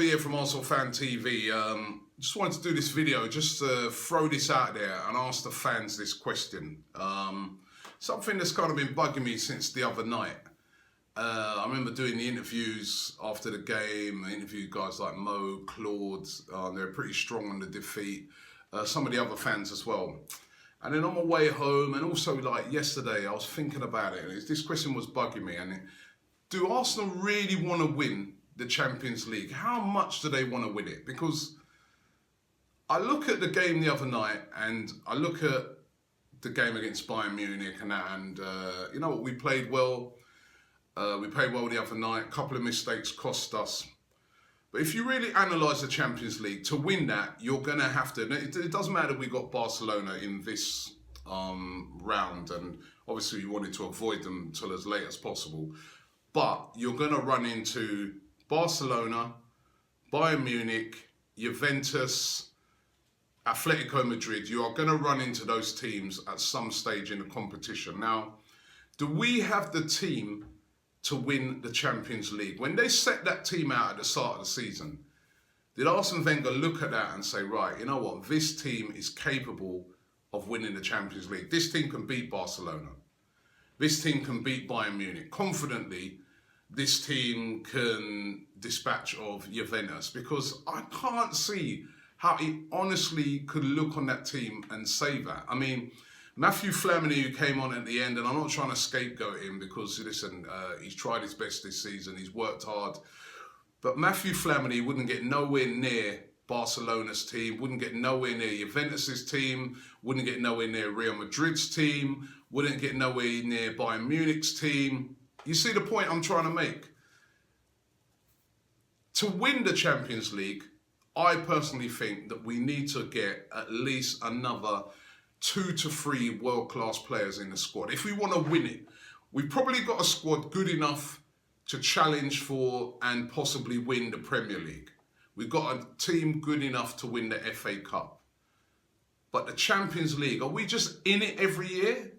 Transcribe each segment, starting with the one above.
Robbie here from Arsenal Fan TV. Just wanted to do this video just to throw this out there and ask the fans this question. Something that's kind of been bugging me since the other night. I remember doing the interviews after the game. I interviewed guys like Mo, Claude. They're pretty strong on the defeat. Some of the other fans as well. And then on my way home, and also like yesterday, I was thinking about it. And this question was bugging me. And do Arsenal really want to win the Champions League? How much do they want to win it? Because I look at the game the other night, and I look at the game against Bayern Munich and that, and you know what, we played well. We played well the other night. A couple of mistakes cost us. But if you really analyse the Champions League, to win that, you're going to have to... It doesn't matter we got Barcelona in this round, and obviously we wanted to avoid them till as late as possible. But you're going to run into Barcelona, Bayern Munich, Juventus, Atletico Madrid. You are going to run into those teams at some stage in the competition. Now, do we have the team to win the Champions League? When they set that team out at the start of the season, did Arsene Wenger look at that and say, right, you know what, this team is capable of winning the Champions League. This team can beat Barcelona. This team can beat Bayern Munich. Confidently, this team can dispatch of Juventus, because I can't see how he honestly could look on that team and say that. I mean, Matthew Flamini, who came on at the end, and I'm not trying to scapegoat him because, listen, he's tried his best this season, he's worked hard. But Matthew Flamini wouldn't get nowhere near Barcelona's team, wouldn't get nowhere near Juventus's team, wouldn't get nowhere near Real Madrid's team, wouldn't get nowhere near Bayern Munich's team. You see the point I'm trying to make? To win the Champions League, I personally think that we need to get at least another 2 to 3 world-class players in the squad. If we want to win it, we've probably got a squad good enough to challenge for and possibly win the Premier League. We've got a team good enough to win the FA Cup. But the Champions League, are we just in it every year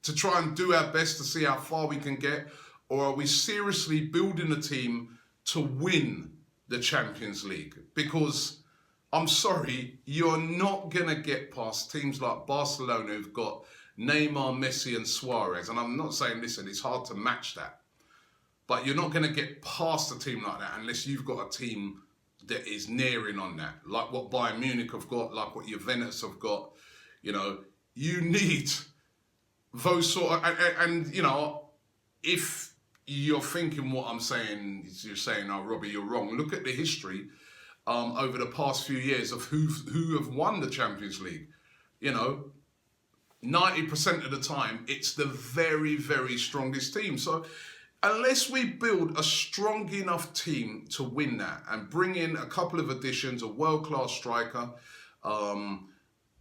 to try and do our best to see how far we can get? Or are we seriously building a team to win the Champions League? Because I'm sorry, you're not going to get past teams like Barcelona who've got Neymar, Messi and Suarez. And I'm not saying, listen, it's hard to match that. But you're not going to get past a team like that unless you've got a team that is nearing on that. Like what Bayern Munich have got, like what Juventus have got. You know, you need those sort of... And you know, if you're thinking what I'm saying, you're saying, oh, Robbie, you're wrong. Look at the history over the past few years of who have won the Champions League. You know, 90% of the time, it's the very, very strongest team. So unless we build a strong enough team to win that and bring in a couple of additions, a world-class striker,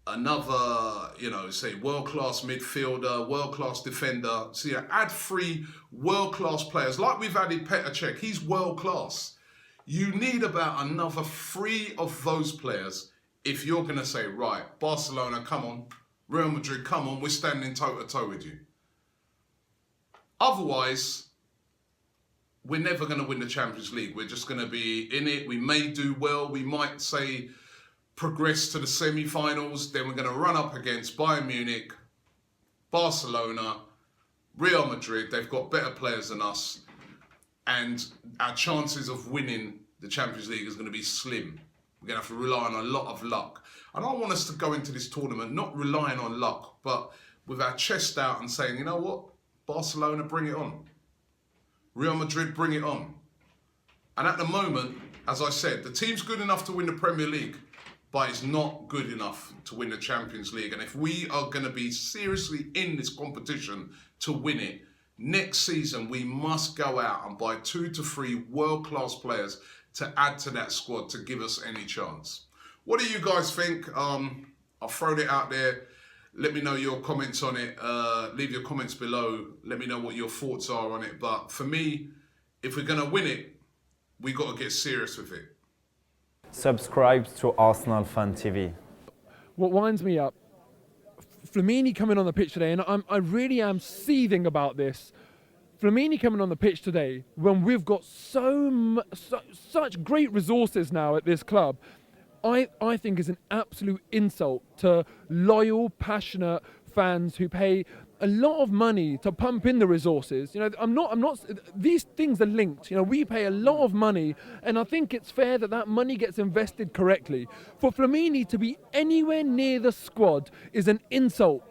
another, you know, say world-class midfielder, world-class defender, so yeah, add 3 world-class players, like we've added Petr Cech, he's world-class. You need about another 3 of those players if you're going to say, right, Barcelona, come on, Real Madrid, come on, we're standing toe-to-toe with you. Otherwise, we're never going to win the Champions League. We're just going to be in it. We may do well. We might say progress to the semi-finals. Then we're going to run up against Bayern Munich, Barcelona, Real Madrid. They've got better players than us. And our chances of winning the Champions League is going to be slim. We're going to have to rely on a lot of luck. I don't want us to go into this tournament not relying on luck, but with our chest out and saying, you know what, Barcelona, bring it on. Real Madrid, bring it on. And at the moment, as I said, the team's good enough to win the Premier League, but it's not good enough to win the Champions League. And if we are going to be seriously in this competition to win it, next season, we must go out and buy 2 to 3 world-class players to add to that squad to give us any chance. What do you guys think? I've thrown it out there. Let me know your comments on it. Leave your comments below. Let me know what your thoughts are on it. But for me, if we're going to win it, we got to get serious with it. Subscribe to Arsenal Fan TV. What winds me up, Flamini coming on the pitch today, and I really am seething about this. Flamini coming on the pitch today when we've got such great resources now at this club, I think is an absolute insult to loyal, passionate fans who pay a lot of money to pump in the resources. You know, I'm not. These things are linked. You know, we pay a lot of money, and I think it's fair that that money gets invested correctly. For Flamini to be anywhere near the squad is an insult